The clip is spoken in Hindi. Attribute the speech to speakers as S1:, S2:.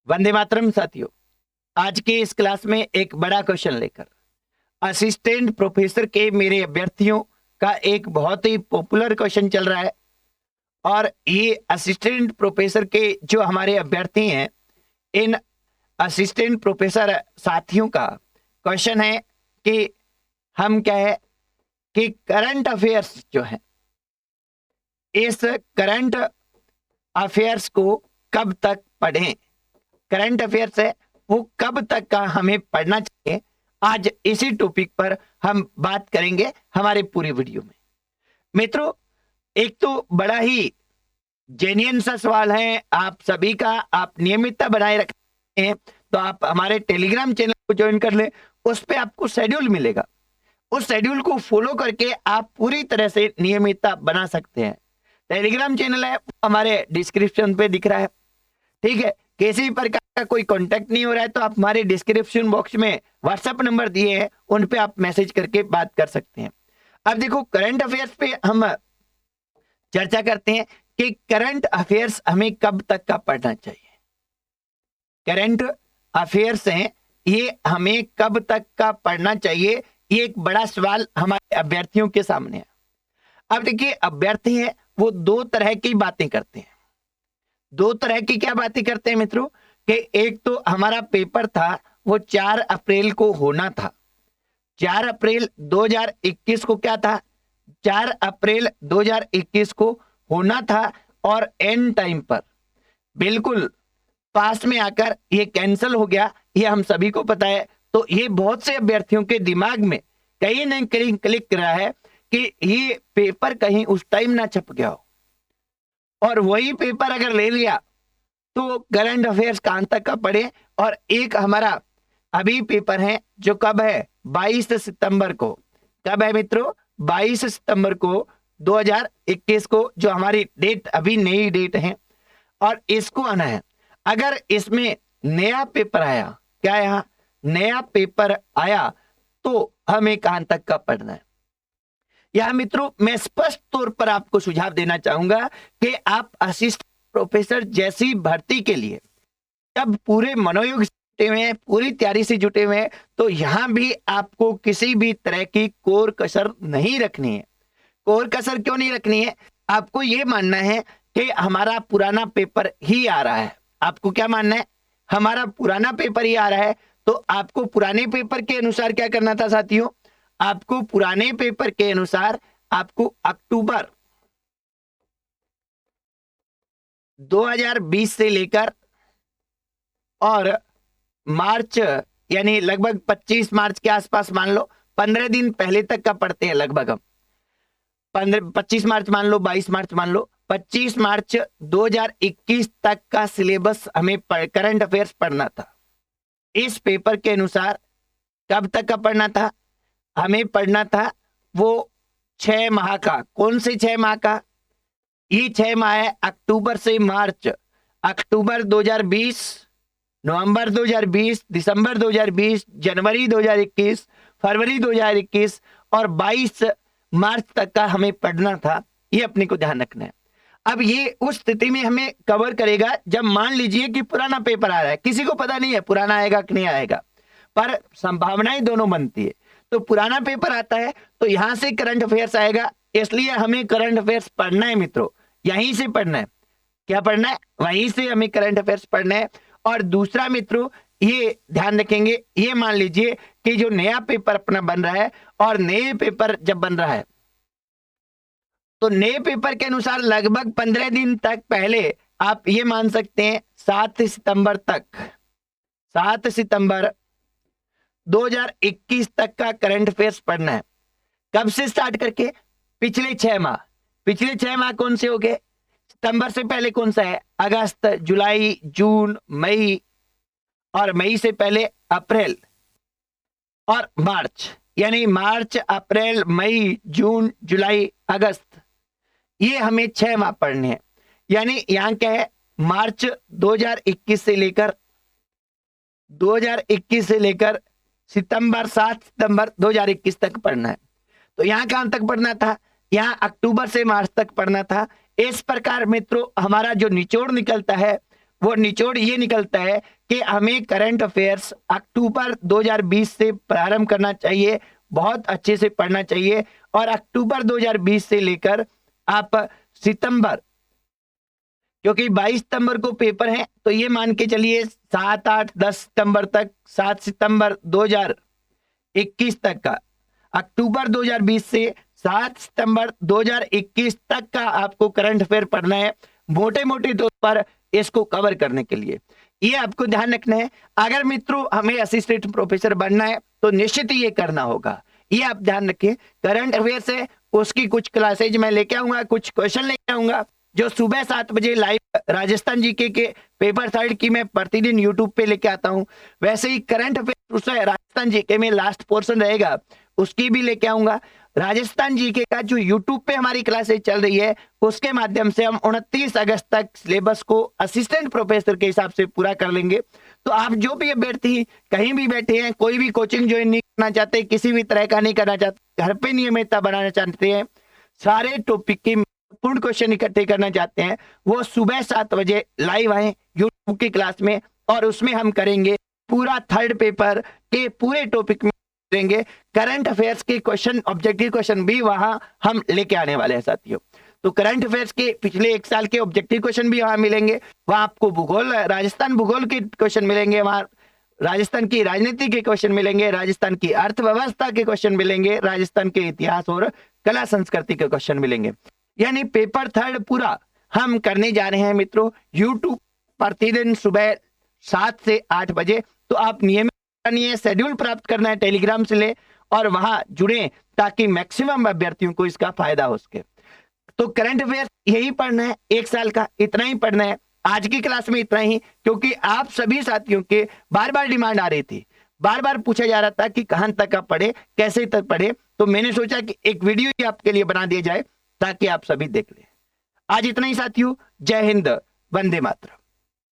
S1: वंदे मातरम साथियों। आज की इस क्लास में एक बड़ा क्वेश्चन लेकर असिस्टेंट प्रोफेसर के मेरे अभ्यर्थियों का एक बहुत ही पॉपुलर क्वेश्चन चल रहा है। और ये असिस्टेंट प्रोफेसर के जो हमारे अभ्यर्थी हैं, इन असिस्टेंट प्रोफेसर साथियों का क्वेश्चन है कि हम क्या है कि करंट अफेयर्स जो है, इस करंट अफेयर्स को कब तक पढ़ें। करंट अफेयर्स है वो कब तक का हमें पढ़ना चाहिए। आज इसी टॉपिक पर हम बात करेंगे हमारे पूरी वीडियो में। मित्रों, एक तो बड़ा ही जेन्युइन सा सवाल है आप सभी का। आप नियमितता बनाए रखते हैं तो आप हमारे टेलीग्राम चैनल को ज्वाइन कर लें। उस पे आपको शेड्यूल मिलेगा, उस शेड्यूल को फॉलो करके आप पूरी तरह से नियमितता बना सकते हैं। टेलीग्राम चैनल है हमारे डिस्क्रिप्शन पे दिख रहा है, ठीक है। किसी भी प्रकार का कोई कांटेक्ट नहीं हो रहा है तो आप हमारे डिस्क्रिप्शन बॉक्स में व्हाट्सएप नंबर दिए हैं, उन पे आप मैसेज करके बात कर सकते हैं। अब देखो, करंट अफेयर्स पे हम चर्चा करते हैं कि करंट अफेयर्स हमें कब तक का पढ़ना चाहिए। करंट अफेयर्स हैं ये हमें कब तक का पढ़ना चाहिए, ये एक बड़ा सवाल हमारे अभ्यर्थियों के सामने है। अब देखिए, अभ्यर्थी है वो दो तरह की बातें करते हैं। दो तरह की क्या बातें करते हैं मित्रों कि एक तो हमारा पेपर था वो 4 अप्रैल को होना था। 4 अप्रैल 2021 को क्या था, 4 अप्रैल 2021 को होना था और एंड टाइम पर बिल्कुल पास में आकर ये कैंसिल हो गया, ये हम सभी को पता है। तो ये बहुत से अभ्यर्थियों के दिमाग में कहीं न कहीं क्लिक कर रहा है कि ये पेपर कहीं उस टाइम ना छप गया हो, और वही पेपर अगर ले लिया तो करंट अफेयर्स कहां तक का पढ़े। और एक हमारा अभी पेपर है जो कब है, 22 सितंबर को। कब है मित्रों, 22 सितंबर को 2021 को, जो हमारी डेट अभी नई डेट है और इसको आना है। अगर इसमें नया पेपर आया, क्या यहाँ नया पेपर आया तो हमें कहां तक का पढ़ना है। यह मित्रों मैं स्पष्ट तौर पर आपको सुझाव देना चाहूंगा कि आप असिस्टेंट प्रोफेसर जैसी भर्ती के लिए जब पूरे मनोयोग से जुटे हुए हैं, पूरी तैयारी से जुटे हुए हैं, तो यहां भी आपको किसी भी तरह की कोर कसर नहीं रखनी है। कोर कसर क्यों नहीं रखनी है, आपको यह मानना है कि हमारा पुराना पेपर ही आ रहा है। आपको क्या मानना है, हमारा पुराना पेपर ही आ रहा है। तो आपको पुराने पेपर के अनुसार क्या करना था साथियों, आपको पुराने पेपर के अनुसार आपको अक्टूबर 2020 से लेकर और मार्च यानी लगभग 25 मार्च के आसपास, मान लो 15 दिन पहले तक का पढ़ते हैं लगभग हम। 25 मार्च मान लो, 22 मार्च मान लो, 25 मार्च 2021 तक का सिलेबस हमें करंट अफेयर्स पढ़ना था। इस पेपर के अनुसार कब तक का पढ़ना था, हमें पढ़ना था वो 6 माह का। कौन से 6 माह का, ये 6 माह है अक्टूबर से मार्च। अक्टूबर 2020, नवंबर 2020, दिसंबर 2020, जनवरी 2021, फरवरी 2021 और 22 मार्च तक का हमें पढ़ना था। ये अपने को ध्यान रखना है। अब ये उस स्थिति में हमें कवर करेगा जब मान लीजिए कि पुराना पेपर आ रहा है। किसी को पता नहीं है पुराना आएगा कि नहीं आएगा, पर संभावनाएं दोनों बनती है। तो पुराना पेपर आता है तो यहां से करंट अफेयर्स आएगा, इसलिए हमें करंट अफेयर्स पढ़ना है मित्रों, यहीं से पढ़ना है। क्या पढ़ना है, वहीं से हमें करंट अफेयर्स पढ़ना है। और दूसरा मित्रों ये ध्यान रखेंगे, ये मान लीजिए कि जो नया पेपर अपना बन रहा है, और नए पेपर जब बन रहा है तो नए पेपर के अनुसार लगभग 15 दिन तक पहले आप ये मान सकते हैं 7 सितंबर तक, 7 सितंबर 2021 तक का करंट अफेयर्स पढ़ना है। कब से स्टार्ट करके, पिछले 6 माह। पिछले 6 माह कौन से हो गए, सितंबर से पहले कौन सा है, अगस्त, जुलाई, जून, मई, और मई से पहले अप्रैल और मार्च, यानी मार्च, अप्रैल, मई, जून, जुलाई, अगस्त, ये हमें 6 माह पढ़ने हैं। यानी यहां क्या है, मार्च 2021 से लेकर सितंबर, 7 सितंबर 2021 तक पढ़ना है। तो यहां कहां तक पढ़ना था, यहां अक्टूबर से मार्च तक पढ़ना था। इस प्रकार मित्रों हमारा जो निचोड़ निकलता है वो निचोड़ ये निकलता है कि हमें करंट अफेयर्स अक्टूबर 2020 से प्रारंभ करना चाहिए, बहुत अच्छे से पढ़ना चाहिए, और अक्टूबर 2020 से लेकर आप सितंबर, क्योंकि 22 सितंबर को पेपर है, तो ये मान के चलिए 7, 8, 10 सितंबर तक, 7 सितंबर 2021 तक का, अक्टूबर 2020 से 7 सितंबर 2021 तक का आपको करंट अफेयर पढ़ना है, मोटे मोटे तौर पर इसको कवर करने के लिए। ये आपको ध्यान रखना है। अगर मित्रों हमें असिस्टेंट प्रोफेसर बनना है तो निश्चित ही ये करना होगा, ये आप ध्यान रखिए। करंट अफेयर्स है, उसकी कुछ क्लासेज मैं लेके आऊंगा, कुछ क्वेश्चन लेके आऊंगा, जो सुबह 7 बजे लाइव राजस्थान जीके के पेपर 3 की मैं प्रतिदिन यूट्यूब पे लेके आता हूं, वैसे ही करंट अफेयर राजस्थान जीके में लास्ट पोर्शन रहेगा, उसकी भी लेके आऊंगा। राजस्थान जीके का जो यूट्यूब पे हमारी क्लासेज चल रही है, उसके माध्यम से हम 29 अगस्त तक सिलेबस को असिस्टेंट प्रोफेसर के हिसाब से पूरा कर लेंगे। तो आप जो भी अभ्यर्थी कहीं भी बैठे हैं, कोई भी कोचिंग ज्वाइन नहीं करना चाहते, किसी भी तरह का नहीं करना चाहते, घर पे नियमितता बनाना चाहते हैं, सारे टॉपिक के पूर्ण क्वेश्चन इकट्ठे करना चाहते हैं, वो सुबह 7 बजे लाइव आए यूट्यूब की क्लास में, और उसमें हम करेंगे पूरा 3rd पेपर के पूरे टॉपिक में करेंगे। करंट अफेयर्स के क्वेश्चन, ऑब्जेक्टिव क्वेश्चन भी वहां हम लेके आने वाले हैं साथियों। तो करंट अफेयर्स के पिछले 1 साल के ऑब्जेक्टिव क्वेश्चन भी वहां मिलेंगे, वहां आपको भूगोल, राजस्थान भूगोल के क्वेश्चन मिलेंगे, वहां राजस्थान की राजनीति के क्वेश्चन मिलेंगे, राजस्थान की अर्थव्यवस्था के क्वेश्चन मिलेंगे, राजस्थान के इतिहास और कला संस्कृति के क्वेश्चन मिलेंगे। यानी पेपर 3 पूरा हम करने जा रहे हैं मित्रों यूट्यूब प्रतिदिन सुबह 7 से 8 बजे। तो आप नियमित शेड्यूल प्राप्त करना है, टेलीग्राम से ले और वहां जुड़े, ताकि मैक्सिमम अभ्यर्थियों को इसका फायदा हो सके। तो करंट अफेयर यही पढ़ना है, 1 साल का इतना ही पढ़ना है। आज की क्लास में इतना ही, क्योंकि आप सभी साथियों के बार बार डिमांड आ रही थी, बार बार पूछा जा रहा था कि कहां तक आप पढ़े, कैसे तक पढ़े, तो मैंने सोचा कि एक वीडियो ही आपके लिए बना दिया जाए ताकि आप सभी देख लें। आज इतना ही साथियों, जय हिंद, वंदे मातरम।